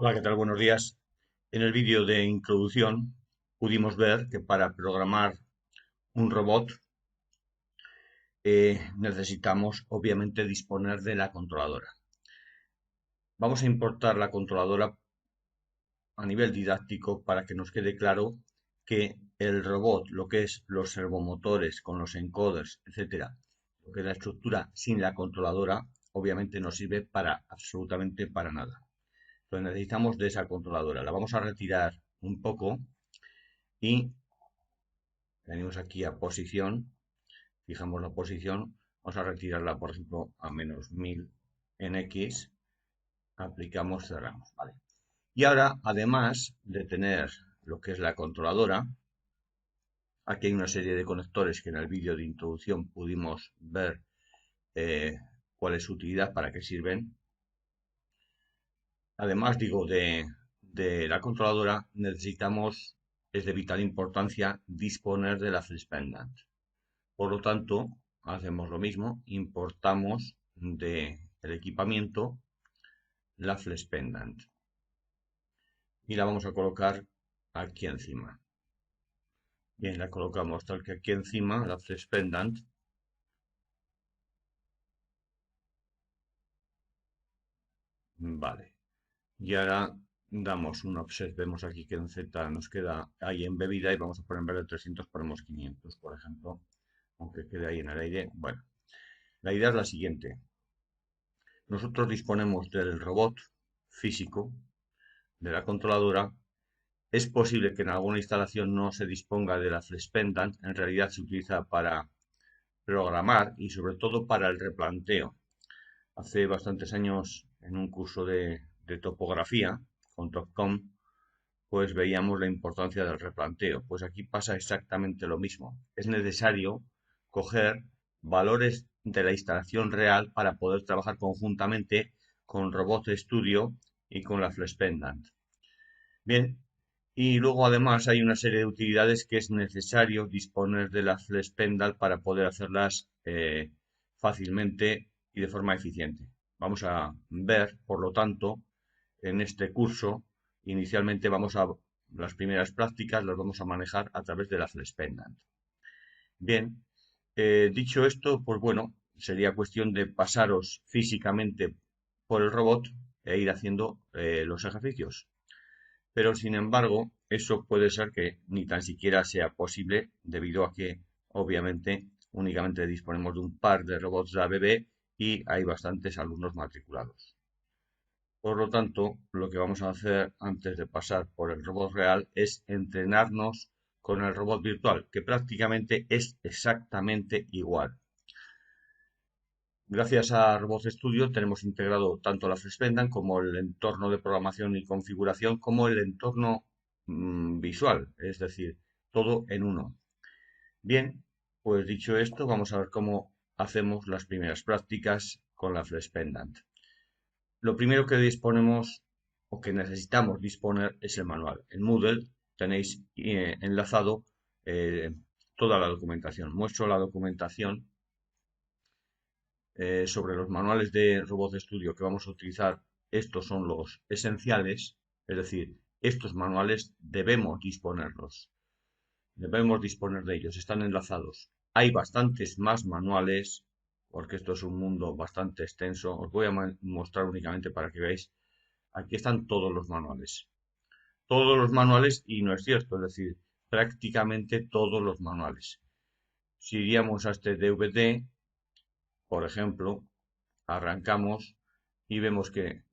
Hola, ¿qué tal? Buenos días. En el vídeo de introducción pudimos ver que para programar un robot necesitamos obviamente disponer de la controladora. Vamos a importar la controladora a nivel didáctico para que nos quede claro que el robot, lo que es los servomotores con los encoders, etcétera, lo que es la estructura sin la controladora, obviamente no sirve para absolutamente para nada. Entonces necesitamos de esa controladora. La vamos a retirar un poco y venimos aquí a posición, fijamos la posición, vamos a retirarla, por ejemplo, a -1000 en X, aplicamos, cerramos, ¿vale? Y ahora, además de tener lo que es la controladora, aquí hay una serie de conectores que en el vídeo de introducción pudimos ver cuál es su utilidad, para qué sirven. Además, digo, de la controladora, necesitamos, es de vital importancia, disponer de la flex pendant. Por lo tanto, hacemos lo mismo, importamos del equipamiento la flex pendant y la vamos a colocar aquí encima. Bien, la colocamos tal que aquí encima, la flex pendant. Vale. Y ahora damos un offset, vemos aquí que en Z nos queda ahí embebida y vamos a poner en vez de 300 ponemos 500, por ejemplo, aunque quede ahí en el aire. Bueno, la idea es la siguiente. Nosotros disponemos del robot físico, de la controladora. Es posible que en alguna instalación no se disponga de la flex pendant, en realidad se utiliza para programar y sobre todo para el replanteo. Hace bastantes años, en un curso de topografía con Topcom, pues veíamos la importancia del replanteo. Pues aquí pasa exactamente lo mismo. Es necesario coger valores de la instalación real para poder trabajar conjuntamente con Robot Studio y con la flex pendant. Bien, y luego además hay una serie de utilidades que es necesario disponer de la flex pendant para poder hacerlas fácilmente y de forma eficiente. Vamos a ver, por lo tanto, en este curso, inicialmente las primeras prácticas las vamos a manejar a través de la flex pendant. Bien, dicho esto, pues bueno, sería cuestión de pasaros físicamente por el robot e ir haciendo los ejercicios. Pero sin embargo, eso puede ser que ni tan siquiera sea posible debido a que obviamente únicamente disponemos de un par de robots de ABB y hay bastantes alumnos matriculados. Por lo tanto, lo que vamos a hacer antes de pasar por el robot real es entrenarnos con el robot virtual, que prácticamente es exactamente igual. Gracias a Robot Studio tenemos integrado tanto la flex pendant como el entorno de programación y configuración, como el entorno visual, es decir, todo en uno. Bien, pues dicho esto, vamos a ver cómo hacemos las primeras prácticas con la flex pendant. Lo primero que disponemos o que necesitamos disponer es el manual. En Moodle tenéis enlazado toda la documentación. Muestro la documentación sobre los manuales de Robot Studio que vamos a utilizar. Estos son los esenciales, es decir, estos manuales debemos disponerlos. Debemos disponer de ellos, están enlazados. Hay bastantes más manuales, porque esto es un mundo bastante extenso. Os voy a mostrar únicamente para que veáis. Aquí están todos los manuales. Todos los manuales, y no es cierto, es decir, prácticamente todos los manuales. Si iríamos a este DVD, por ejemplo, arrancamos y vemos que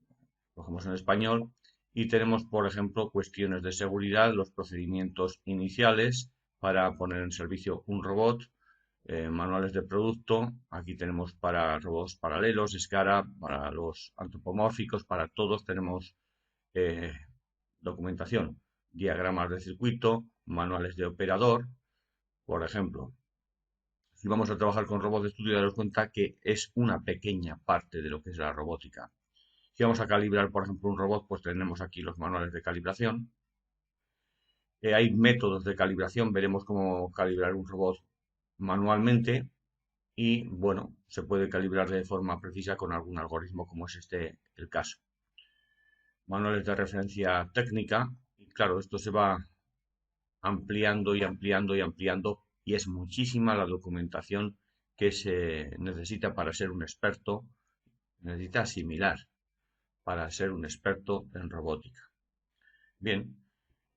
cogemos en español y tenemos, por ejemplo, cuestiones de seguridad, los procedimientos iniciales para poner en servicio un robot, manuales de producto, aquí tenemos para robots paralelos, SCARA, para los antropomórficos, para todos tenemos eh, documentación, diagramas de circuito, manuales de operador, por ejemplo. Si vamos a trabajar con robots de estudio, daros cuenta que es una pequeña parte de lo que es la robótica. Si vamos a calibrar, por ejemplo, un robot, pues tenemos aquí los manuales de calibración. Hay métodos de calibración, veremos cómo calibrar un robot manualmente y, bueno, se puede calibrar de forma precisa con algún algoritmo, como es este el caso. manuales de referencia técnica. Y claro, esto se va ampliando y ampliando y ampliando y es muchísima la documentación que se necesita para ser un experto, necesita asimilar para ser un experto en robótica. Bien,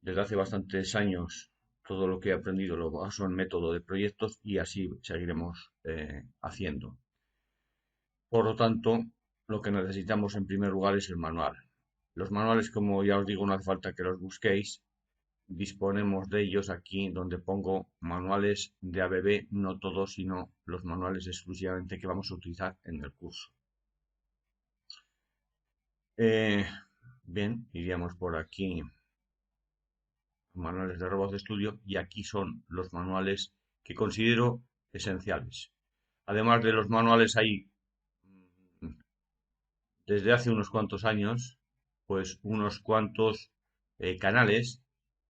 desde hace bastantes años todo lo que he aprendido lo baso en método de proyectos y así seguiremos haciendo. Por lo tanto, lo que necesitamos en primer lugar es el manual. Los manuales, como ya os digo, no hace falta que los busquéis. Disponemos de ellos aquí donde pongo manuales de ABB, no todos, sino los manuales exclusivamente que vamos a utilizar en el curso. Eh, bien, iríamos por aquí, manuales de robots de estudio, y aquí son los manuales que considero esenciales. Además de los manuales hay desde hace unos cuantos años, pues unos cuantos canales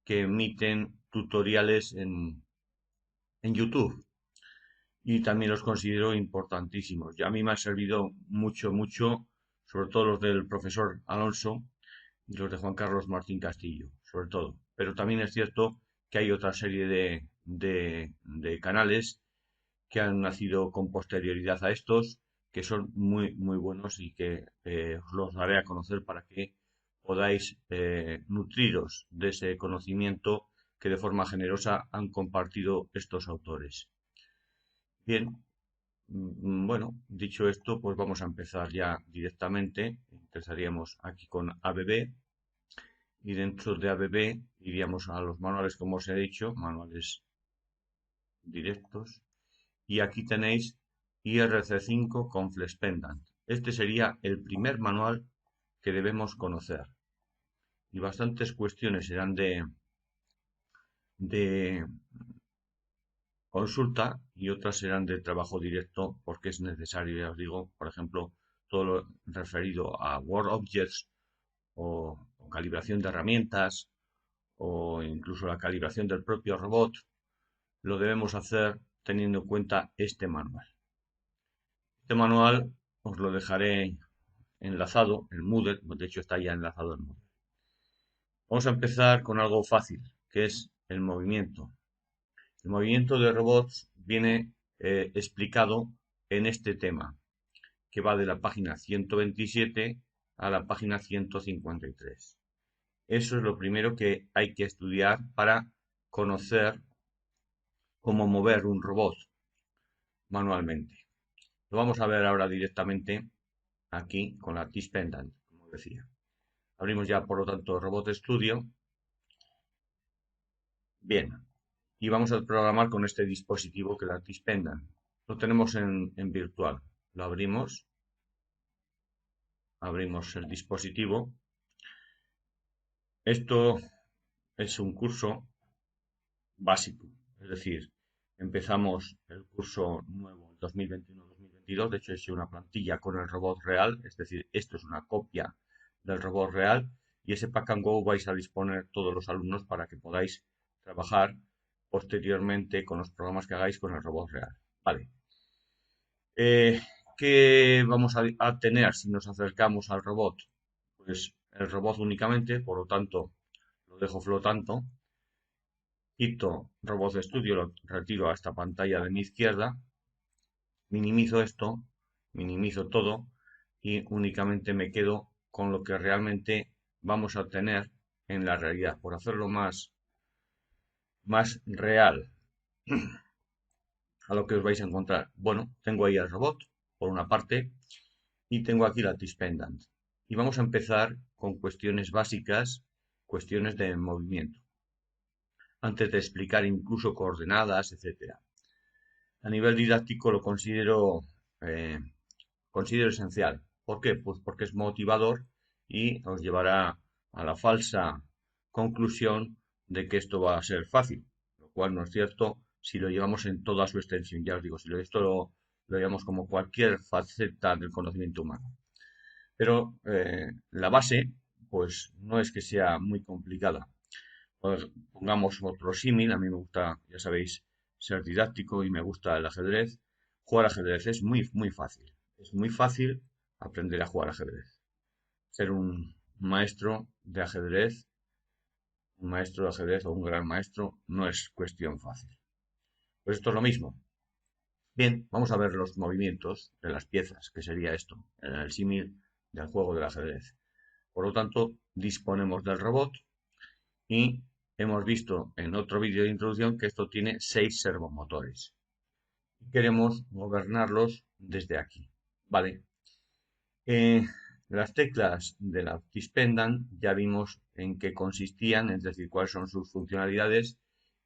que emiten tutoriales en YouTube y también los considero importantísimos. Y a mí me ha servido mucho, mucho, sobre todo los del profesor Alonso y los de Juan Carlos Martín Castillo, sobre todo. Pero también es cierto que hay otra serie de canales que han nacido con posterioridad a estos, que son muy, muy buenos y que os los daré a conocer para que podáis nutriros de ese conocimiento que de forma generosa han compartido estos autores. Bien, bueno, dicho esto, pues vamos a empezar ya directamente. Empezaríamos aquí con ABB y dentro de ABB iríamos a los manuales, como os he dicho, manuales directos. Y aquí tenéis IRC5 con Flex Pendant. Este sería el primer manual que debemos conocer. Y bastantes cuestiones serán de consulta y otras serán de trabajo directo porque es necesario, ya os digo, por ejemplo, todo lo referido a Word Objects o calibración de herramientas o incluso la calibración del propio robot, lo debemos hacer teniendo en cuenta este manual. Este manual os lo dejaré enlazado en Moodle, de hecho está ya enlazado en Moodle. Vamos a empezar con algo fácil, que es el movimiento. El movimiento de robots viene explicado en este tema, que va de la página 127 a la página 153. Eso es lo primero que hay que estudiar para conocer cómo mover un robot manualmente. Lo vamos a ver ahora directamente aquí con la Teach Pendant, como decía. Abrimos ya, por lo tanto, Robot Studio. Bien, y vamos a programar con este dispositivo que es la Teach Pendant. Lo tenemos en virtual. Lo abrimos el dispositivo. Esto es un curso básico, es decir, empezamos el curso nuevo 2021-2022, de hecho es una plantilla con el robot real, es decir, esto es una copia del robot real y ese Pack and Go vais a disponer todos los alumnos para que podáis trabajar posteriormente con los programas que hagáis con el robot real. Vale. ¿Qué vamos a tener si nos acercamos al robot? Pues el robot únicamente, por lo tanto, lo dejo flotando. Quito Robot de Estudio, lo retiro a esta pantalla de mi izquierda, minimizo esto, minimizo todo y únicamente me quedo con lo que realmente vamos a tener en la realidad, por hacerlo más real a lo que os vais a encontrar. Bueno, tengo ahí el robot, por una parte, y tengo aquí la Teach Pendant. Y vamos a empezar con cuestiones básicas, cuestiones de movimiento, antes de explicar incluso coordenadas, etcétera. A nivel didáctico lo considero esencial. ¿Por qué? Pues porque es motivador y os llevará a la falsa conclusión de que esto va a ser fácil, lo cual no es cierto si lo llevamos en toda su extensión. Ya os digo, si esto lo llevamos como cualquier faceta del conocimiento humano. Pero la base, pues no es que sea muy complicada. Pues, pongamos otro símil, a mí me gusta, ya sabéis, ser didáctico y me gusta el ajedrez. Jugar ajedrez es muy, muy fácil. Es muy fácil aprender a jugar ajedrez. Ser un maestro de ajedrez, un maestro de ajedrez o un gran maestro no es cuestión fácil. Pues esto es lo mismo. Bien, vamos a ver los movimientos de las piezas, que sería esto, en el símil del juego del ajedrez. Por lo tanto, disponemos del robot y hemos visto en otro vídeo de introducción que esto tiene 6 servomotores. Queremos gobernarlos desde aquí, ¿vale? Las teclas de la Tispendant ya vimos en qué consistían, es decir, cuáles son sus funcionalidades,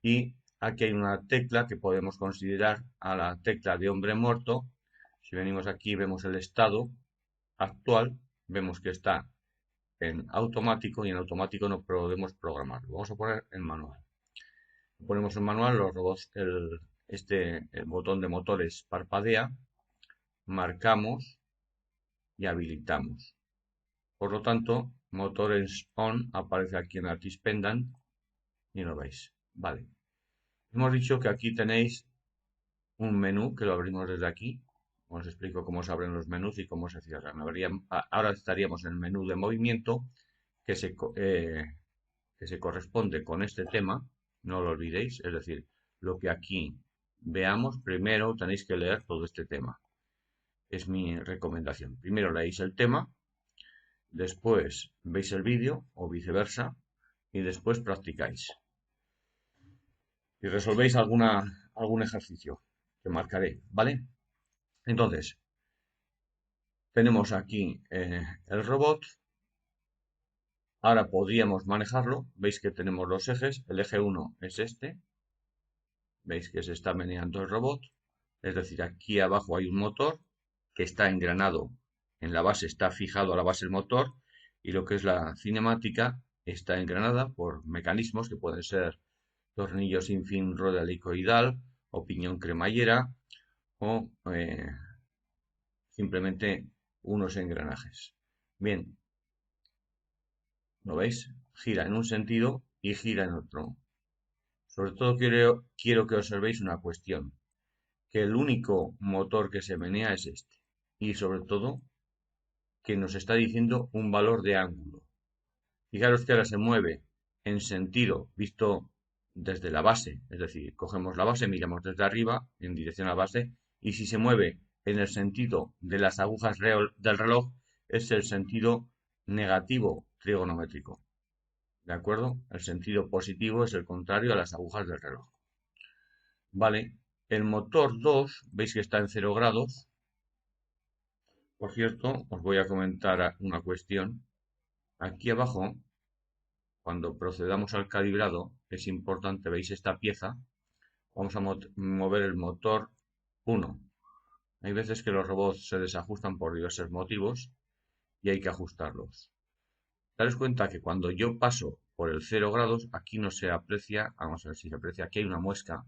y aquí hay una tecla que podemos considerar a la tecla de hombre muerto. Si venimos aquí vemos el estado actual, vemos que está en automático y en automático no podemos programarlo. Vamos a poner en manual. Ponemos en manual los robots, el botón de motores parpadea, marcamos y habilitamos. Por lo tanto, motores on aparece aquí en la Tispendant y lo veis. Vale. Hemos dicho que aquí tenéis un menú que lo abrimos desde aquí. Os explico cómo se abren los menús y cómo se cierran. Ahora estaríamos en el menú de movimiento que se corresponde con este tema. No lo olvidéis. Es decir, lo que aquí veamos, primero tenéis que leer todo este tema. Es mi recomendación. Primero leéis el tema, después veis el vídeo o viceversa y después practicáis. Y resolvéis algún ejercicio que marcaré, ¿vale? Entonces, tenemos aquí el robot. Ahora podríamos manejarlo. Veis que tenemos los ejes. El eje 1 es este. Veis que se está meneando el robot. Es decir, aquí abajo hay un motor que está engranado. En la base está fijado a la base el motor. Y lo que es la cinemática está engranada por mecanismos que pueden ser tornillo sin fin rueda helicoidal o piñón cremallera o simplemente unos engranajes. Bien, ¿lo veis? Gira en un sentido y gira en otro. Sobre todo quiero que observéis una cuestión, que el único motor que se menea es este. Y sobre todo que nos está diciendo un valor de ángulo. Fijaros que ahora se mueve en sentido visto desde la base, es decir, cogemos la base, miramos desde arriba en dirección a la base, y si se mueve en el sentido de las agujas del reloj, es el sentido negativo trigonométrico. ¿De acuerdo? El sentido positivo es el contrario a las agujas del reloj. Vale, el motor 2, veis que está en 0 grados. Por cierto, os voy a comentar una cuestión. Aquí abajo, cuando procedamos al calibrado, es importante, veis esta pieza, vamos a mover el motor 1. Hay veces que los robots se desajustan por diversos motivos y hay que ajustarlos. Daros cuenta que cuando yo paso por el 0 grados, aquí no se aprecia, vamos a ver si se aprecia, aquí hay una muesca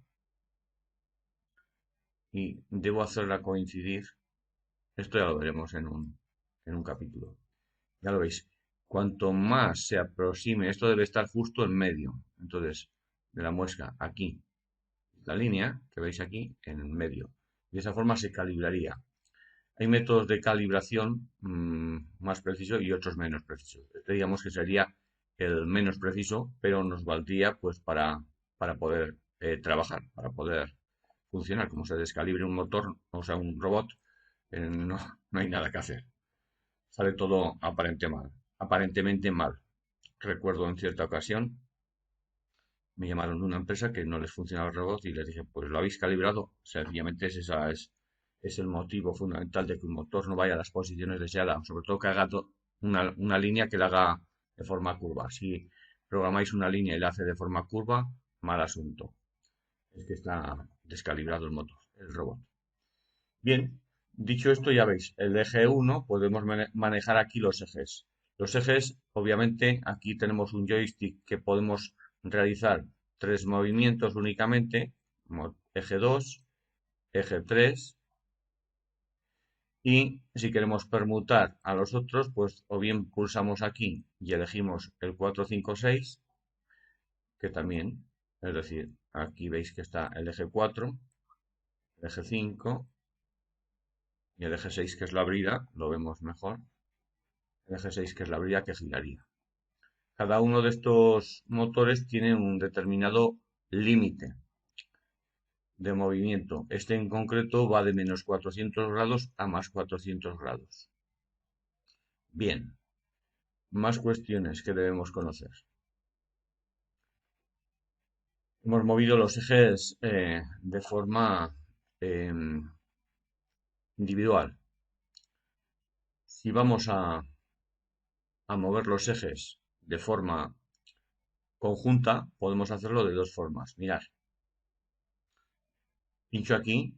y debo hacerla coincidir. Esto ya lo veremos en un capítulo. Ya lo veis. Cuanto más se aproxime, esto debe estar justo en medio. Entonces, de la muesca aquí, la línea que veis aquí, en el medio. De esa forma se calibraría. Hay métodos de calibración más precisos y otros menos precisos. Este digamos que sería el menos preciso, pero nos valdría pues para poder trabajar, para poder funcionar. Como se descalibre un motor, o sea, un robot, no hay nada que hacer. Sale todo aparentemente mal. Recuerdo en cierta ocasión, me llamaron de una empresa que no les funcionaba el robot y les dije, pues lo habéis calibrado. Sencillamente es el motivo fundamental de que un motor no vaya a las posiciones deseadas, sobre todo que haga una línea que la haga de forma curva. Si programáis una línea y la hace de forma curva, mal asunto. Es que está descalibrado el motor, el robot. Bien, dicho esto, ya veis, el eje 1 podemos manejar aquí los ejes. Los ejes, obviamente, aquí tenemos un joystick que podemos realizar 3 movimientos únicamente, eje 2, eje 3, y si queremos permutar a los otros, pues o bien pulsamos aquí y elegimos el 4, 5, 6, que también, es decir, aquí veis que está el eje 4, el eje 5 y el eje 6, que es la brida, lo vemos mejor. el eje 6, que es la brida que giraría. Cada uno de estos motores tiene un determinado límite de movimiento. Este en concreto va de menos 400 grados a más 400 grados. Bien, más cuestiones que debemos conocer. Hemos movido los ejes de forma individual. Si vamos a mover los ejes de forma conjunta, podemos hacerlo de dos formas. Mirad, pincho aquí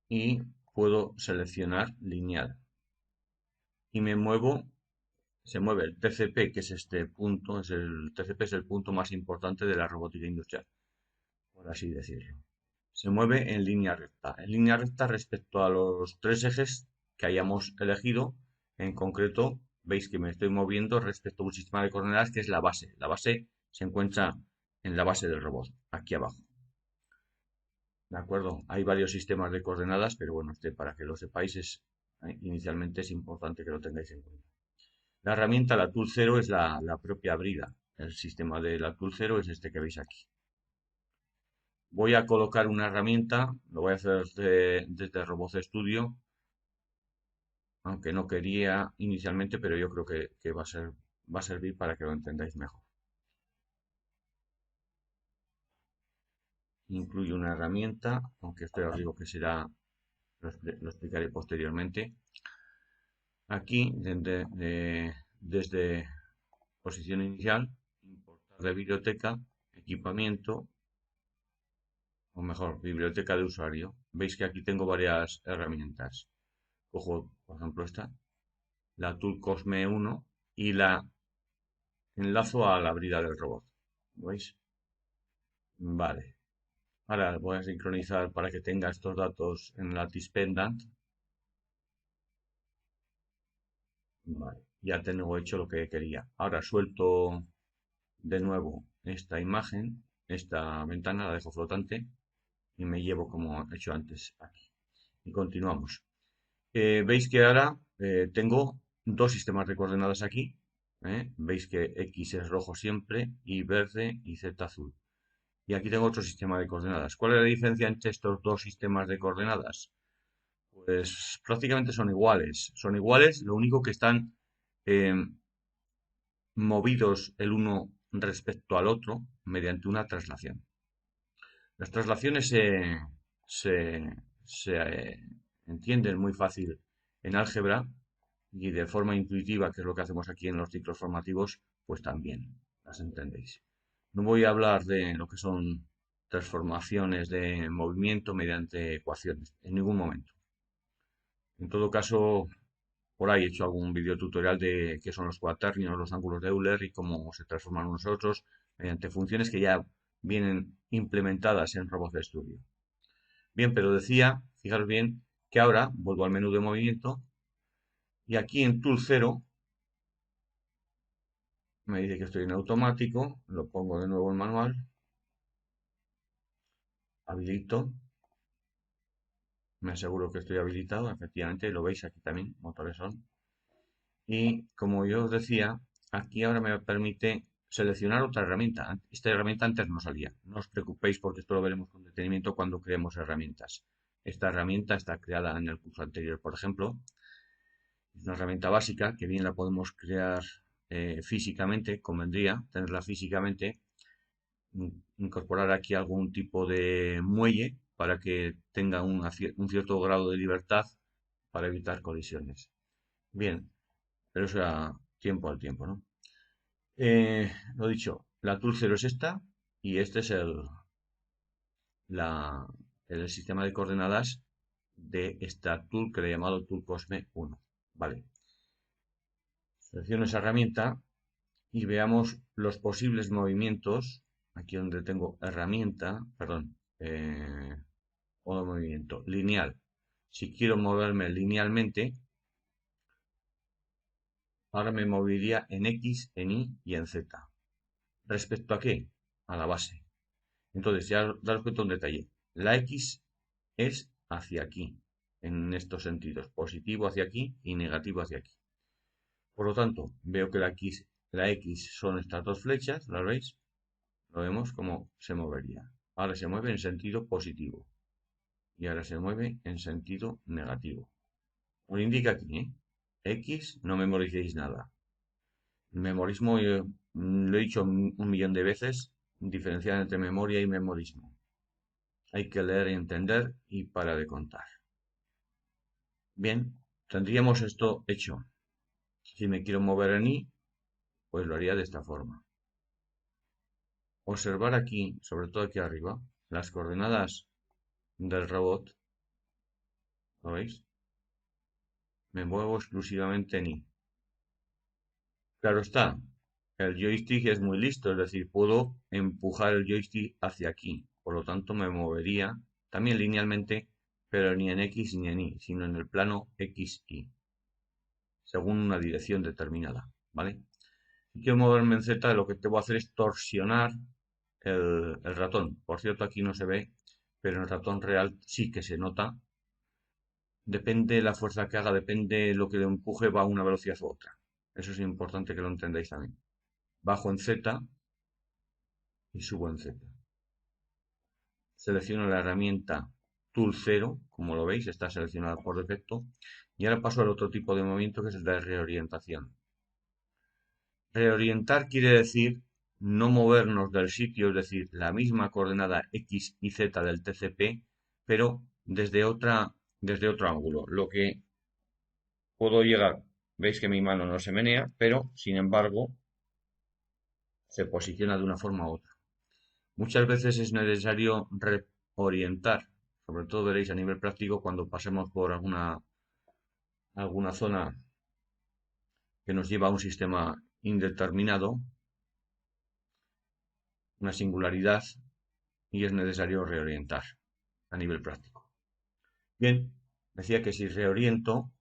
y puedo seleccionar lineal. Y me muevo, se mueve el TCP, que es este punto, el TCP es el punto más importante de la robótica industrial, por así decirlo. Se mueve en línea recta respecto a los tres ejes que hayamos elegido. En concreto, veis que me estoy moviendo respecto a un sistema de coordenadas que es la base. La base se encuentra en la base del robot, aquí abajo. ¿De acuerdo? Hay varios sistemas de coordenadas, pero bueno, para que lo sepáis, inicialmente es importante que lo tengáis en cuenta. La herramienta, la Tool 0, es la propia brida. El sistema de la Tool 0 es este que veis aquí. Voy a colocar una herramienta, lo voy a hacer desde Robot Studio, aunque no quería inicialmente, pero yo creo que va a servir para que lo entendáis mejor. Incluye una herramienta, aunque esto ya os digo que lo explicaré posteriormente. Aquí, desde posición inicial, importar de biblioteca, equipamiento, o mejor, biblioteca de usuario. Veis que aquí tengo varias herramientas. Cojo, por ejemplo, esta, la Tool Cosme 1 y la enlazo a la brida del robot. ¿Veis? Vale. Ahora voy a sincronizar para que tenga estos datos en Lattice Pendant. Vale. Ya tengo hecho lo que quería. Ahora suelto de nuevo esta imagen, esta ventana, la dejo flotante y me llevo como he hecho antes aquí. Y continuamos. Veis que ahora tengo dos sistemas de coordenadas aquí. Veis que X es rojo siempre, Y verde y Z azul. Y aquí tengo otro sistema de coordenadas. ¿Cuál es la diferencia entre estos dos sistemas de coordenadas? Pues prácticamente son iguales. Son iguales, lo único que están eh, movidos el uno respecto al otro mediante una traslación. Las traslaciones se entienden muy fácil en álgebra y de forma intuitiva, que es lo que hacemos aquí en los ciclos formativos, pues también las entendéis. No voy a hablar de lo que son transformaciones de movimiento mediante ecuaciones, en ningún momento. En todo caso, por ahí he hecho algún video tutorial de qué son los cuaternios, los ángulos de Euler y cómo se transforman unos a otros mediante funciones que ya vienen implementadas en Robot Studio. Bien, pero decía, fijaros bien, que ahora vuelvo al menú de movimiento y aquí en Tool 0 me dice que estoy en automático, lo pongo de nuevo en manual, habilito, me aseguro que estoy habilitado, efectivamente, lo veis aquí también, motores on. Y como yo os decía, aquí ahora me permite seleccionar otra herramienta. Esta herramienta antes no salía. No os preocupéis porque esto lo veremos con detenimiento cuando creemos herramientas. Esta herramienta está creada en el curso anterior, por ejemplo. Es una herramienta básica que bien la podemos crear físicamente, convendría tenerla físicamente, incorporar aquí algún tipo de muelle para que tenga un cierto grado de libertad para evitar colisiones. Bien, pero eso a tiempo al tiempo, ¿no? Lo dicho, la Tool 0 es esta y este es el sistema de coordenadas de esta tool que le he llamado Tool Cosme 1. Vale. Selecciono esa herramienta y veamos los posibles movimientos. Aquí donde tengo herramienta, perdón, modo movimiento lineal. Si quiero moverme linealmente, ahora me movería en X, en Y y en Z. ¿Respecto a qué? A la base. Entonces, ya daros cuenta de un detalle. La X es hacia aquí, en estos sentidos. Positivo hacia aquí y negativo hacia aquí. Por lo tanto, veo que la X son estas dos flechas, ¿las veis? Lo vemos como se movería. Ahora se mueve en sentido positivo y ahora se mueve en sentido negativo. Os indica aquí, ¿eh? X, no memoricéis nada. Memorismo, lo he dicho un millón de veces, diferenciar entre memoria y memorismo. Hay que leer y entender y para de contar. Bien, tendríamos esto hecho. Si me quiero mover en Y, pues lo haría de esta forma. Observar aquí, sobre todo aquí arriba, las coordenadas del robot. ¿Lo veis? Me muevo exclusivamente en Y. Claro está, el joystick es muy listo, es decir, puedo empujar el joystick hacia aquí. Por lo tanto, me movería también linealmente, pero ni en X ni en Y, sino en el plano XY, según una dirección determinada, ¿vale? Si quiero moverme en Z, lo que te voy a hacer es torsionar el ratón. Por cierto, aquí no se ve, pero en el ratón real sí que se nota. Depende de la fuerza que haga, depende de lo que le empuje, va a una velocidad u otra. Eso es importante que lo entendáis también. Bajo en Z y subo en Z. Selecciono la herramienta Tool 0, como lo veis, está seleccionada por defecto. Y ahora paso al otro tipo de movimiento que es el de reorientación. Reorientar quiere decir no movernos del sitio, es decir, la misma coordenada X y Z del TCP, pero desde otro ángulo. Lo que puedo llegar, veis que mi mano no se menea, pero sin embargo se posiciona de una forma u otra. Muchas veces es necesario reorientar, sobre todo veréis a nivel práctico cuando pasemos por alguna zona que nos lleva a un sistema indeterminado, una singularidad, y es necesario reorientar a nivel práctico. Bien, decía que si reoriento,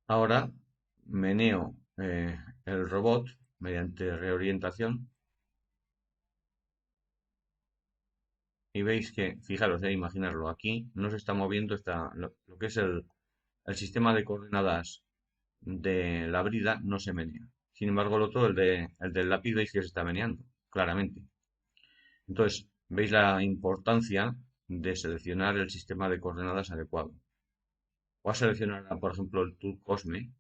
ahora meneo el robot mediante reorientación y veis que, fijaros, imaginarlo, aquí no se está moviendo lo que es el sistema de coordenadas de la brida no se menea. Sin embargo, el otro, el del lápiz, veis que se está meneando, claramente. Entonces, veis la importancia de seleccionar el sistema de coordenadas adecuado. Voy a seleccionar, por ejemplo, el tool Cosme,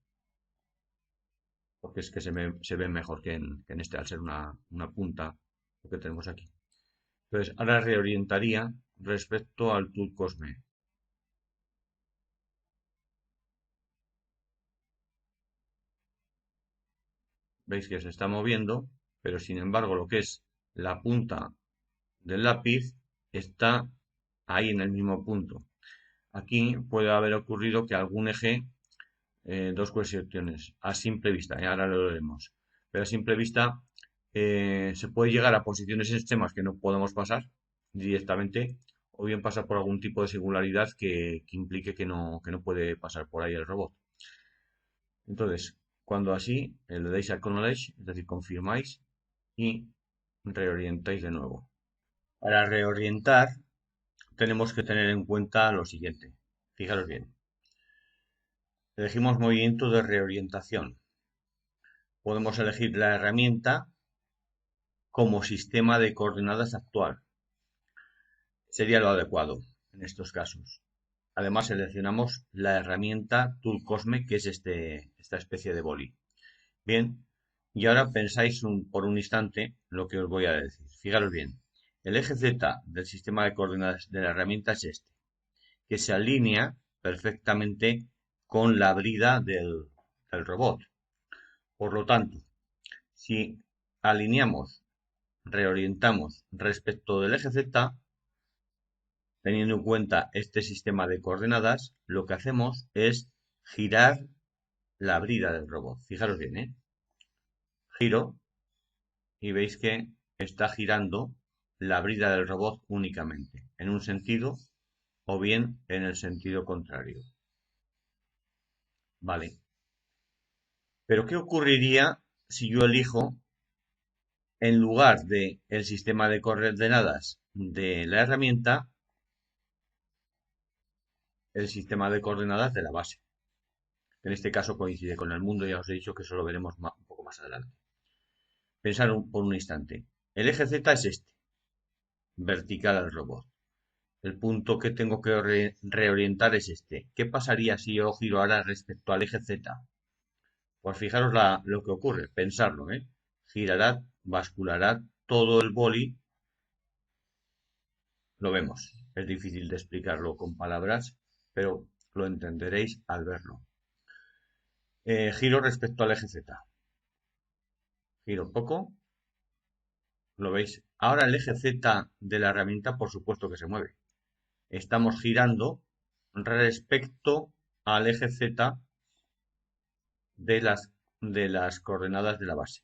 porque es que se ve mejor que en este, al ser una punta, lo que tenemos aquí. Entonces, ahora reorientaría respecto al tool Cosme. Veis que se está moviendo, pero sin embargo lo que es la punta del lápiz está ahí en el mismo punto. Aquí puede haber ocurrido que algún eje, dos cuestiones, a simple vista, y ahora lo veremos, pero a simple vista se puede llegar a posiciones extremas que no podemos pasar directamente, o bien pasar por algún tipo de singularidad que implique que no puede pasar por ahí el robot. Entonces, cuando así, le dais a Acknowledge, es decir, confirmáis y reorientáis de nuevo. Para reorientar tenemos que tener en cuenta lo siguiente. Fijaros bien. Elegimos movimiento de reorientación. Podemos elegir la herramienta como sistema de coordenadas actual. Sería lo adecuado en estos casos. Además, seleccionamos la herramienta Tool Cosme, que es esta especie de boli. Bien, y ahora pensáis por un instante lo que os voy a decir. Fijaros bien. El eje Z del sistema de coordenadas de la herramienta es este, que se alinea perfectamente con la brida del robot. Por lo tanto, si alineamos, reorientamos respecto del eje Z, teniendo en cuenta este sistema de coordenadas, lo que hacemos es girar la brida del robot. Fijaros bien, ¿eh? Giro y veis que está girando la brida del robot únicamente, en un sentido o bien en el sentido contrario. Vale. Pero ¿qué ocurriría si yo elijo, en lugar de el sistema de coordenadas de la herramienta, el sistema de coordenadas de la base? que en este caso coincide con el mundo, ya os he dicho que eso lo veremos un poco más adelante. Pensar por un instante. El eje Z es este, vertical al robot. El punto que tengo que reorientar es este. ¿Qué pasaría si yo giro ahora respecto al eje Z? Pues fijaros lo que ocurre, pensarlo, ¿eh? Girará, basculará todo el boli, lo vemos. Es difícil de explicarlo con palabras, pero lo entenderéis al verlo. Giro respecto al eje Z. Giro poco, ¿lo veis? Ahora el eje Z de la herramienta, por supuesto que se mueve. Estamos girando respecto al eje Z de las coordenadas de la base.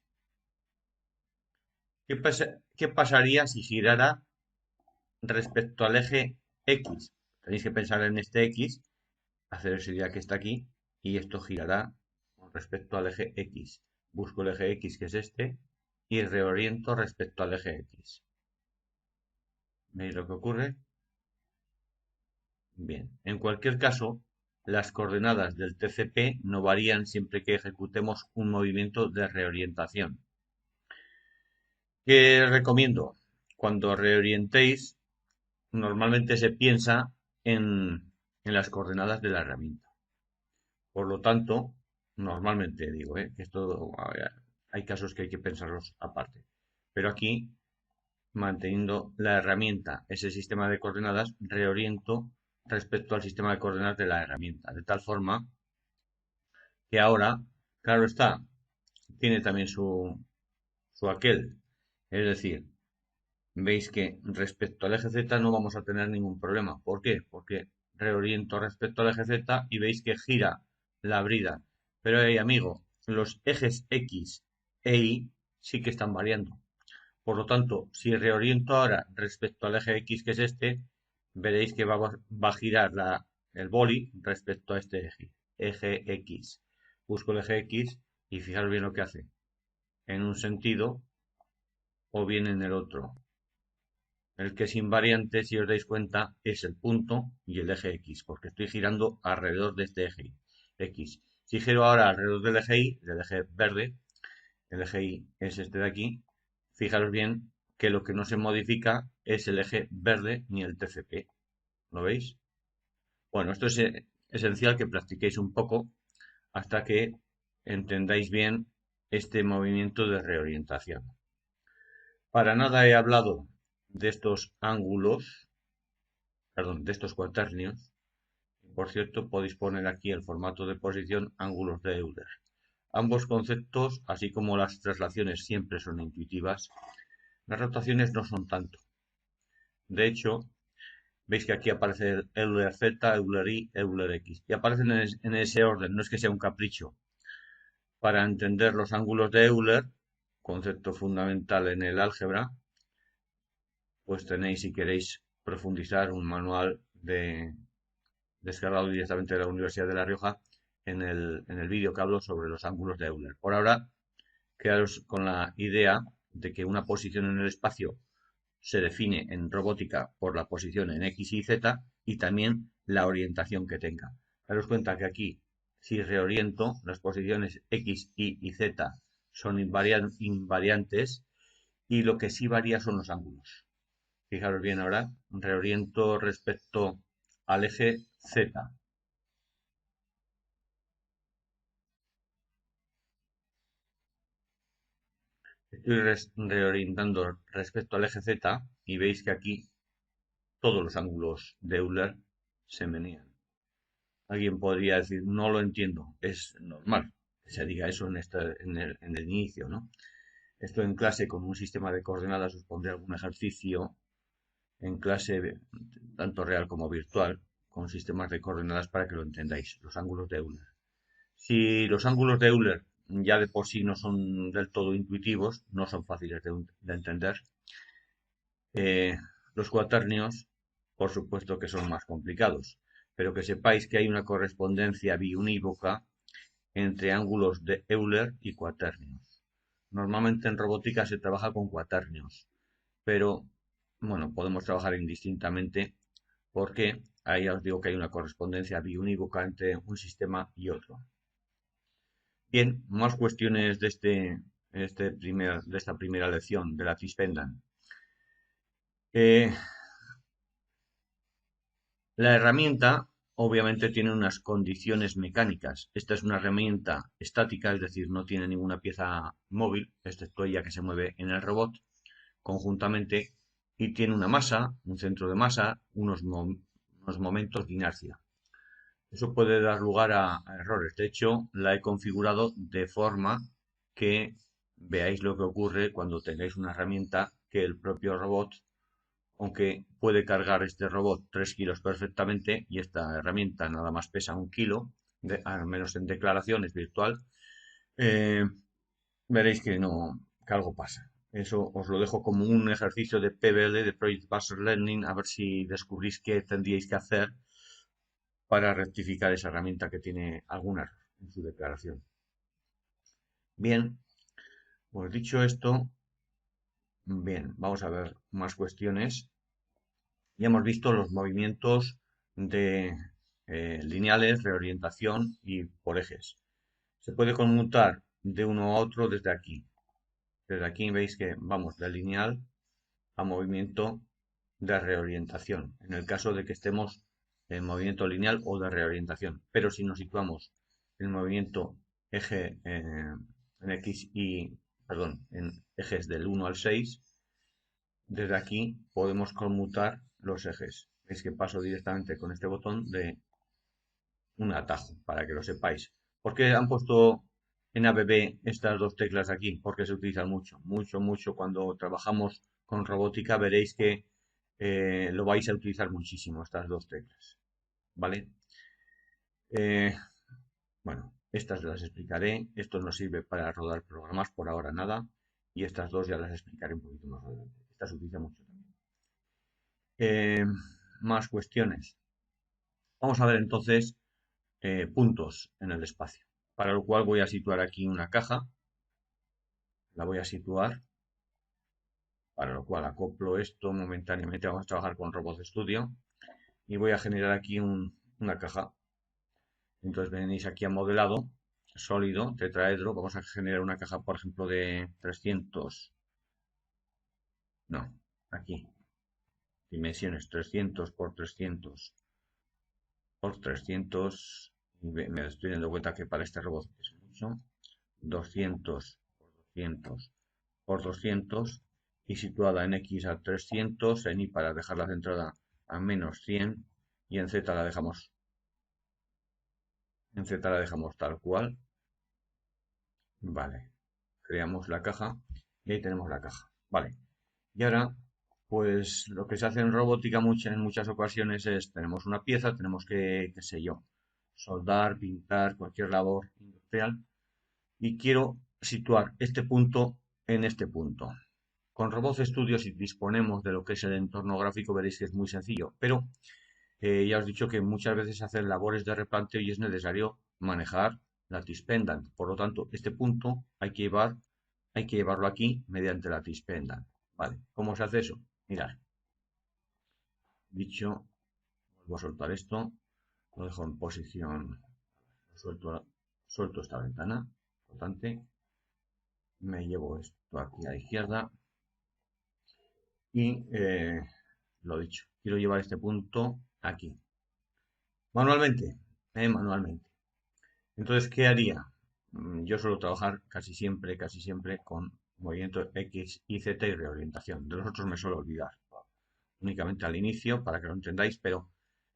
¿Qué pasaría si girara respecto al eje X? Tenéis que pensar en este X, hacer esa idea que está aquí, y esto girará con respecto al eje X. Busco el eje X, que es este, y reoriento respecto al eje X. ¿Veis lo que ocurre? Bien, en cualquier caso, las coordenadas del TCP no varían siempre que ejecutemos un movimiento de reorientación. ¿Qué recomiendo? Cuando reorientéis, normalmente se piensa en las coordenadas de la herramienta. Por lo tanto, normalmente digo, que esto hay casos que hay que pensarlos aparte. Pero aquí, manteniendo la herramienta, ese sistema de coordenadas, reoriento respecto al sistema de coordenadas de la herramienta. De tal forma que ahora, claro está, tiene también su aquel. Es decir, veis que respecto al eje Z no vamos a tener ningún problema. ¿Por qué? Porque reoriento respecto al eje Z y veis que gira la brida. Pero ahí, amigo, los ejes X e Y sí que están variando. Por lo tanto, si reoriento ahora respecto al eje X, que es este, veréis que va a girar el boli respecto a este eje X. Busco el eje X y fijaros bien lo que hace. En un sentido o bien en el otro. El que es invariante, si os dais cuenta, es el punto y el eje X, porque estoy girando alrededor de este eje X. Si giro ahora alrededor del eje Y, del eje verde, el eje Y es este de aquí, fijaros bien que lo que no se modifica es el eje verde ni el TCP. ¿Lo veis? Bueno, esto es esencial que practiquéis un poco hasta que entendáis bien este movimiento de reorientación. Para nada he hablado de estos ángulos, perdón, de estos cuaternios. Por cierto, podéis poner aquí el formato de posición ángulos de Euler. Ambos conceptos, así como las traslaciones, siempre son intuitivas. Las rotaciones no son tanto. De hecho, veis que aquí aparece el Euler Z, Euler Y, Euler X. Y aparecen en ese orden, no es que sea un capricho. Para entender los ángulos de Euler, concepto fundamental en el álgebra, pues tenéis, si queréis profundizar, un manual descargado directamente de la Universidad de La Rioja en el vídeo que hablo sobre los ángulos de Euler. Por ahora, quedaros con la idea de que una posición en el espacio se define en robótica por la posición en X y Z y también la orientación que tenga. Daros cuenta que aquí, si reoriento, las posiciones X, Y y Z son invariantes y lo que sí varía son los ángulos. Fijaros bien ahora, reoriento respecto al eje Z. Estoy reorientando respecto al eje Z y veis que aquí todos los ángulos de Euler se menean. Alguien podría decir, no lo entiendo, es normal que se diga eso en el inicio, ¿no? Esto en clase con un sistema de coordenadas os pondré algún ejercicio en clase, tanto real como virtual, con sistemas de coordenadas para que lo entendáis, los ángulos de Euler. Si los ángulos de Euler ya de por sí no son del todo intuitivos, no son fáciles de entender, eh, los cuaternios, por supuesto que son más complicados, pero que sepáis que hay una correspondencia biunívoca entre ángulos de Euler y cuaternios. Normalmente en robótica se trabaja con cuaternios, pero bueno, podemos trabajar indistintamente porque ahí os digo que hay una correspondencia biunívoca entre un sistema y otro. Bien, más cuestiones de de esta primera lección de la T-Spendan. La herramienta obviamente tiene unas condiciones mecánicas. Esta es una herramienta estática, es decir, no tiene ninguna pieza móvil, excepto ella que se mueve en el robot conjuntamente, y tiene una masa, un centro de masa, unos momentos de inercia. Eso puede dar lugar a errores. De hecho, la he configurado de forma que veáis lo que ocurre cuando tengáis una herramienta que el propio robot, aunque puede cargar este robot 3 kilos perfectamente y esta herramienta nada más pesa 1 kilo, al menos en declaración es virtual, eh, veréis que no, que algo pasa. Eso os lo dejo como un ejercicio de PBL, de Project Based Learning, a ver si descubrís qué tendríais que hacer para rectificar esa herramienta que tiene algún error en su declaración. Bien, pues dicho esto, bien, vamos a ver más cuestiones. Ya hemos visto los movimientos de lineales, reorientación y por ejes. Se puede conmutar de uno a otro desde aquí. Desde aquí veis que vamos de lineal a movimiento de reorientación, en el caso de que estemos en movimiento lineal o de reorientación. Pero si nos situamos en movimiento eje en X y, perdón, en ejes del 1 al 6, desde aquí podemos conmutar los ejes. Es que paso directamente con este botón de un atajo, para que lo sepáis. ¿Por qué han puesto en ABB estas dos teclas aquí? Porque se utilizan mucho, mucho, mucho. Cuando trabajamos con robótica veréis que lo vais a utilizar muchísimo, estas dos teclas. ¿Vale? Eh, bueno, estas las explicaré. Esto nos sirve para rodar programas, por ahora nada. Y estas dos ya las explicaré un poquito más adelante. Estas se utilizan mucho también. Eh, Más cuestiones. Vamos a ver entonces puntos en el espacio. Para lo cual voy a situar aquí una caja. La voy a situar. Para lo cual acoplo esto momentáneamente. Vamos a trabajar con Robot Studio. Y voy a generar aquí una caja. Entonces venís aquí a modelado, sólido, tetraedro. Vamos a generar una caja, por ejemplo, de 300. No, aquí. Dimensiones 300 por 300 por 300. Y me estoy dando cuenta que para este robot es mucho. 200 por 200 por 200 y situada en X a 300, en Y para dejarla centrada a menos 100 y en Z la dejamos tal cual. Vale, creamos la caja y ahí tenemos la caja. Vale, y ahora pues lo que se hace en robótica en muchas ocasiones es, tenemos una pieza, tenemos que, qué sé yo, soldar, pintar, cualquier labor industrial y quiero situar este punto en este punto. Con Robot Studio, si disponemos de lo que es el entorno gráfico, veréis que es muy sencillo, pero ya os he dicho que muchas veces hacen labores de replanteo y es necesario manejar la T-Pendant. Por lo tanto, este punto hay que llevarlo aquí mediante la T-Pendant. ¿Vale? ¿Cómo se hace eso? Mirad, dicho, vuelvo a soltar esto, lo dejo en posición, suelto esta ventana, importante, me llevo esto aquí a la izquierda y lo dicho, quiero llevar este punto aquí. Manualmente, manualmente. Entonces, ¿qué haría? Yo suelo trabajar casi siempre con movimiento X y Z y reorientación. De los otros me suelo olvidar. Únicamente al inicio, para que lo entendáis, pero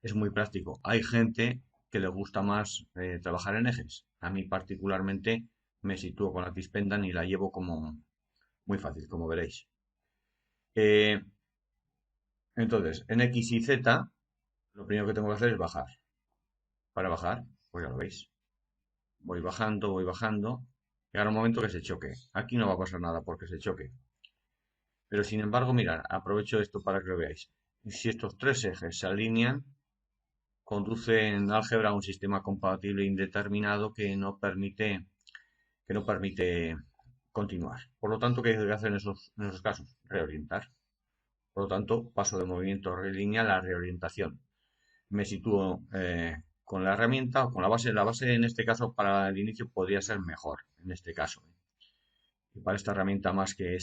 es muy práctico. Hay gente que le gusta más trabajar en ejes. A mí particularmente me sitúo con la T-Pendan y la llevo como muy fácil, como veréis. Eh, entonces, en X y Z, lo primero que tengo que hacer es bajar. Para bajar, pues ya lo veis. Voy bajando. Llegará un momento que se choque. Aquí no va a pasar nada porque se choque. Pero sin embargo, mirad, aprovecho esto para que lo veáis. Si estos tres ejes se alinean, conduce en álgebra a un sistema compatible indeterminado que no permite continuar. Por lo tanto, ¿qué hay que hacer en esos casos? Reorientar. Por lo tanto, paso de movimiento lineal a reorientación. Me sitúo con la herramienta o con la base. La base en este caso para el inicio podría ser mejor, en este caso. Y para esta herramienta más que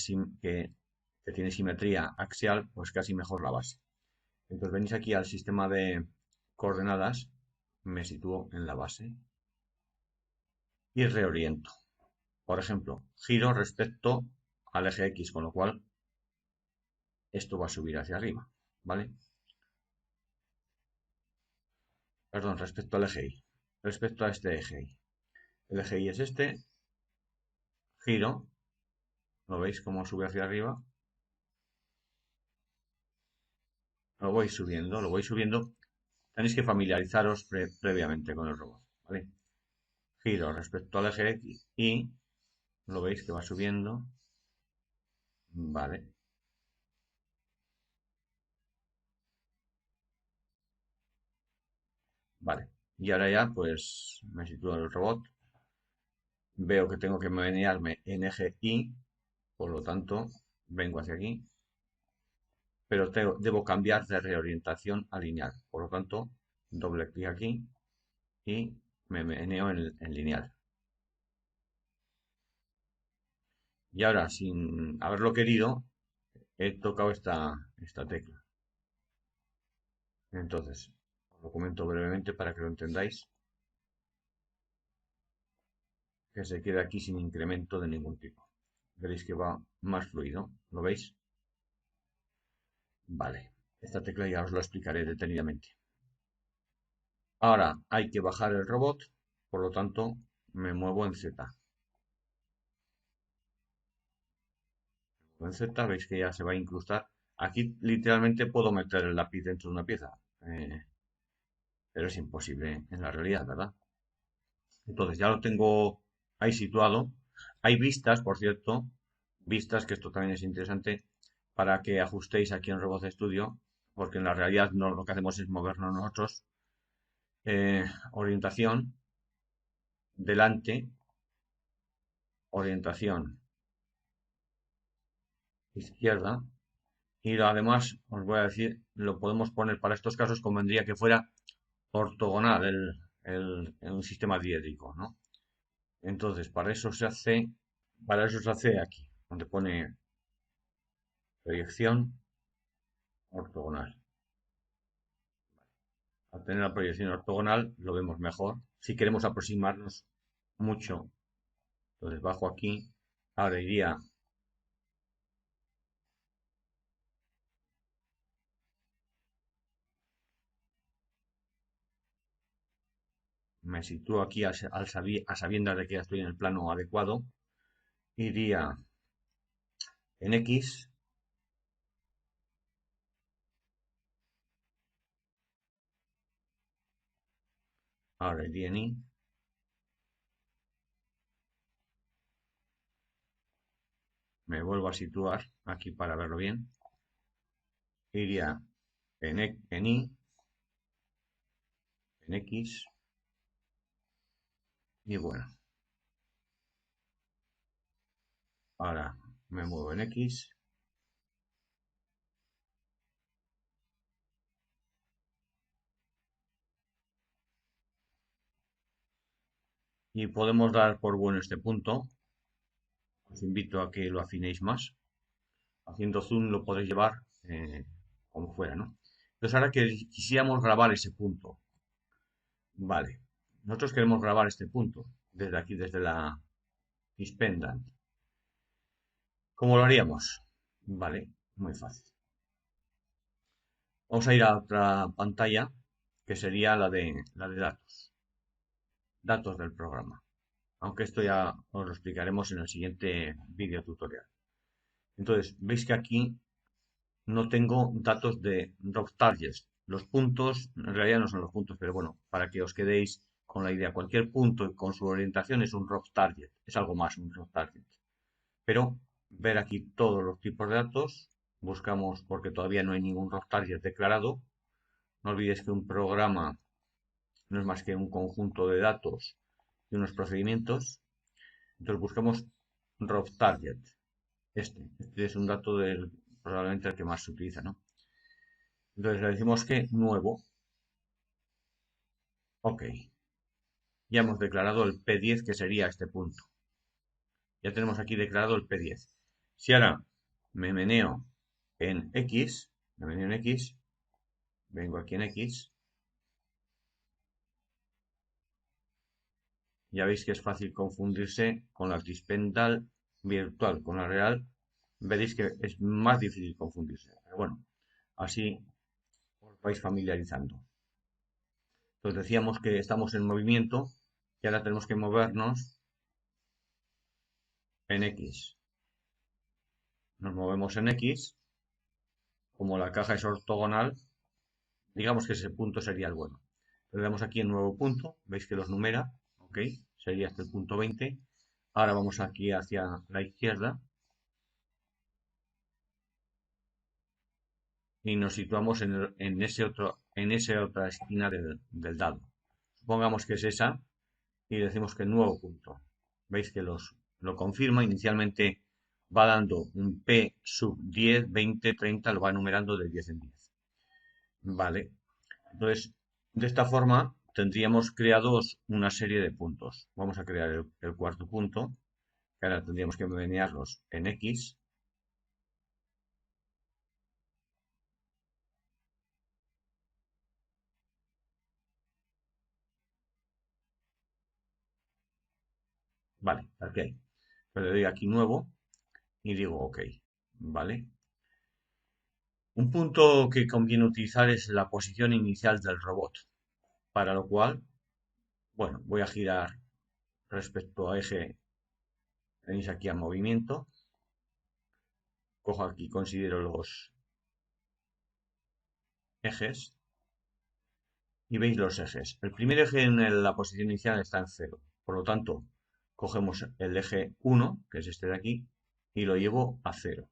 tiene simetría axial, pues casi mejor la base. Entonces venís aquí al sistema de coordenadas, me sitúo en la base y reoriento. Por ejemplo, giro respecto al eje X, con lo cual esto va a subir hacia arriba, ¿vale? Perdón, respecto al eje Y, respecto a este eje Y. El eje Y es este, giro, ¿lo veis cómo sube hacia arriba? Lo voy subiendo. Tenéis que familiarizaros previamente con el robot, ¿vale? Giro respecto al eje X y lo veis que va subiendo, ¿vale? Vale. Y ahora ya, pues, me sitúo en el robot. Veo que tengo que menearme en eje Y, por lo tanto, vengo hacia aquí, pero debo cambiar de reorientación a lineal. Por lo tanto, doble clic aquí y me meneo en lineal. Y ahora, sin haberlo querido, he tocado esta tecla. Entonces, os lo comento brevemente para que lo entendáis, que se queda aquí sin incremento de ningún tipo. Veréis que va más fluido. ¿Lo veis? Vale. Esta tecla ya os lo explicaré detenidamente. Ahora hay que bajar el robot, por lo tanto me muevo en Z. En Z veis que ya se va a incrustar. Aquí literalmente puedo meter el lápiz dentro de una pieza, pero es imposible en la realidad, ¿verdad? Entonces ya lo tengo ahí situado. Hay vistas, por cierto, vistas, que esto también es interesante, para que ajustéis aquí en Robot Studio, porque en la realidad no, lo que hacemos es movernos nosotros. Orientación, delante, orientación izquierda, y además os voy a decir, lo podemos poner para estos casos, convendría que fuera ortogonal en un sistema diédrico, ¿no? Entonces, para eso se hace aquí, donde pone proyección ortogonal. Al tener la proyección ortogonal lo vemos mejor. Si queremos aproximarnos mucho, entonces bajo aquí, ahora iría, me sitúo aquí a sabiendas de que ya estoy en el plano adecuado, iría en X, ahora iría en Y, me vuelvo a situar aquí para verlo bien, iría en Y, en X, y bueno, ahora me muevo en X, y podemos dar por bueno este punto. Os invito a que lo afinéis más. Haciendo zoom lo podéis llevar como fuera, ¿no? Entonces ahora que quisiéramos grabar ese punto, vale, nosotros queremos grabar este punto desde aquí, desde la Ispendant. ¿Cómo lo haríamos? Vale, muy fácil. Vamos a ir a otra pantalla que sería la de datos del programa. Aunque esto ya os lo explicaremos en el siguiente vídeo tutorial. Entonces, veis que aquí no tengo datos de drop targets. Los puntos, en realidad no son los puntos, pero bueno, para que os quedéis con la idea, cualquier punto con su orientación es un drop target, es algo más un drop target. Pero ver aquí todos los tipos de datos, buscamos porque todavía no hay ningún drop target declarado. No olvidéis que un programa no es más que un conjunto de datos y unos procedimientos. Entonces buscamos drop target. Este es un dato probablemente el que más se utiliza, ¿no? Entonces le decimos que nuevo, Ok. Ya hemos declarado el P10, que sería este punto. Ya tenemos aquí declarado el P10. Si ahora me meneo en X, vengo aquí en X, ya veis que es fácil confundirse con la dispendal virtual, con la real. Veréis que es más difícil confundirse. Pero bueno, así os vais familiarizando. Entonces decíamos que estamos en movimiento y ahora tenemos que movernos en X. Nos movemos en X, como la caja es ortogonal, digamos que ese punto sería el bueno. Le damos aquí en nuevo punto, veis que los numera, ok, sería hasta el punto 20. Ahora vamos aquí hacia la izquierda y nos situamos en esa otra esquina del dado. Supongamos que es esa y decimos que nuevo punto. Veis que lo confirma, inicialmente va dando un P sub 10, 20, 30, lo va numerando de 10 en 10. Vale, entonces de esta forma tendríamos creados una serie de puntos. Vamos a crear el cuarto punto, que ahora tendríamos que menearlos en X. Vale, ok. Pero le doy aquí nuevo y digo ok. Vale. Un punto que conviene utilizar es la posición inicial del robot, para lo cual, bueno, voy a girar respecto a eje. Tenéis aquí a movimiento. Cojo aquí, considero los ejes y veis los ejes. El primer eje en la posición inicial está en 0. Por lo tanto, cogemos el eje 1, que es este de aquí, y lo llevo a 0.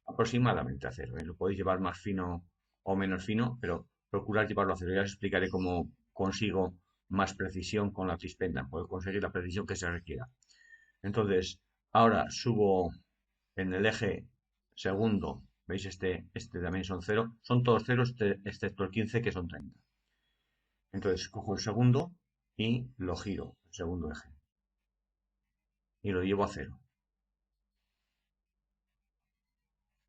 Aproximadamente a 0. Lo podéis llevar más fino o menos fino, pero procurad llevarlo a 0. Ya os explicaré cómo consigo más precisión con la trispenda. Puedo conseguir la precisión que se requiera. Entonces, ahora subo en el eje segundo. ¿Veis? Este también son 0. Son todos ceros, excepto el 15, que son 30. Entonces, cojo el segundo y lo giro, el segundo eje. Y lo llevo a 0.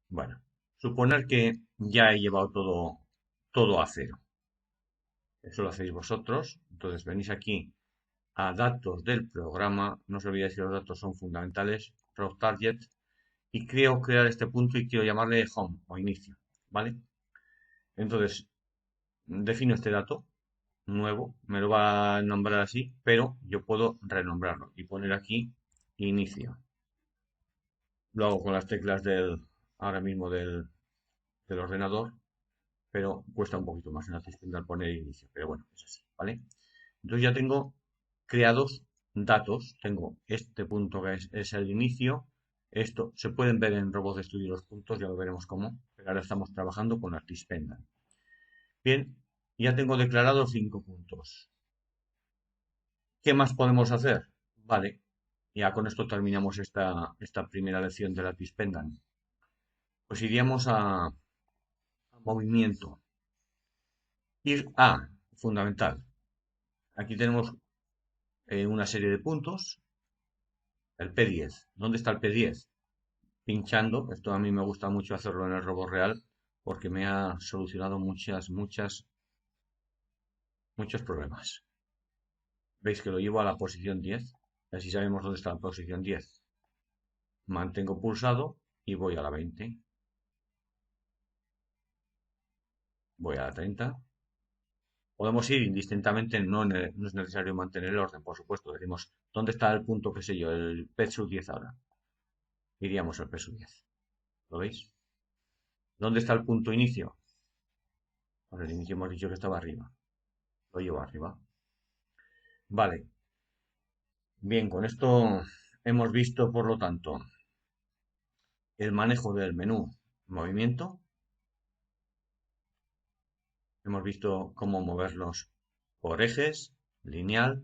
Bueno, suponer que ya he llevado todo a 0. Eso lo hacéis vosotros. Entonces venís aquí a datos del programa. No os olvidéis que los datos son fundamentales. Row target. Y quiero crear este punto y quiero llamarle home o inicio. ¿Vale? Entonces defino este dato nuevo. Me lo va a nombrar así. Pero yo puedo renombrarlo y poner aquí inicio. Lo hago con las teclas ahora mismo del ordenador. Pero cuesta un poquito más en la tienda al poner inicio. Pero bueno, es así. ¿Vale? Entonces ya tengo creados datos. Tengo este punto que es el inicio. Esto se pueden ver en Robot Studio los puntos, ya lo veremos cómo. Pero ahora estamos trabajando con Artispenda. Bien, ya tengo declarados 5 puntos. ¿Qué más podemos hacer? Vale, ya con esto terminamos esta primera lección de la Artispendan. Pues iríamos a movimiento. Ir a, fundamental. Aquí tenemos una serie de puntos. El P10. ¿Dónde está el P10? Pinchando. Esto a mí me gusta mucho hacerlo en el robot real porque me ha solucionado muchos problemas. Veis que lo llevo a la posición 10. Así sabemos dónde está la posición 10. Mantengo pulsado y voy a la 20. Voy a la 30. Podemos ir indistintamente, no es necesario mantener el orden, por supuesto. Decimos, ¿dónde está el punto, qué sé yo, el P sub 10 ahora? Iríamos al P sub 10. ¿Lo veis? ¿Dónde está el punto inicio? Pues el inicio hemos dicho que estaba arriba. Lo llevo arriba. Vale. Bien, con esto hemos visto, por lo tanto, el manejo del menú movimiento. Hemos visto cómo moverlos por ejes, lineal,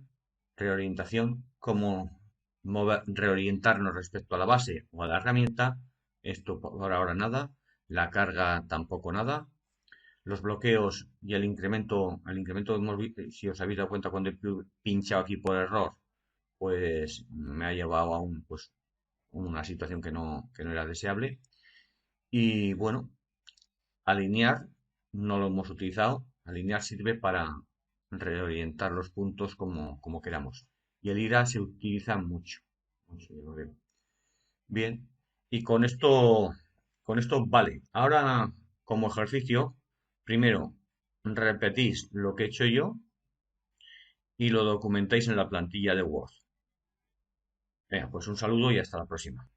reorientación, cómo reorientarnos respecto a la base o a la herramienta. Esto por ahora nada. La carga tampoco nada. los bloqueos y el incremento si os habéis dado cuenta cuando he pinchado aquí por error, pues me ha llevado a una situación que no era deseable. Y bueno, alinear no lo hemos utilizado. Alinear sirve para reorientar los puntos como queramos. Y el IRA se utiliza mucho. Mucho, yo lo veo. Bien, y con esto vale. Ahora, como ejercicio, primero repetís lo que he hecho yo y lo documentáis en la plantilla de Word. Venga, pues un saludo y hasta la próxima.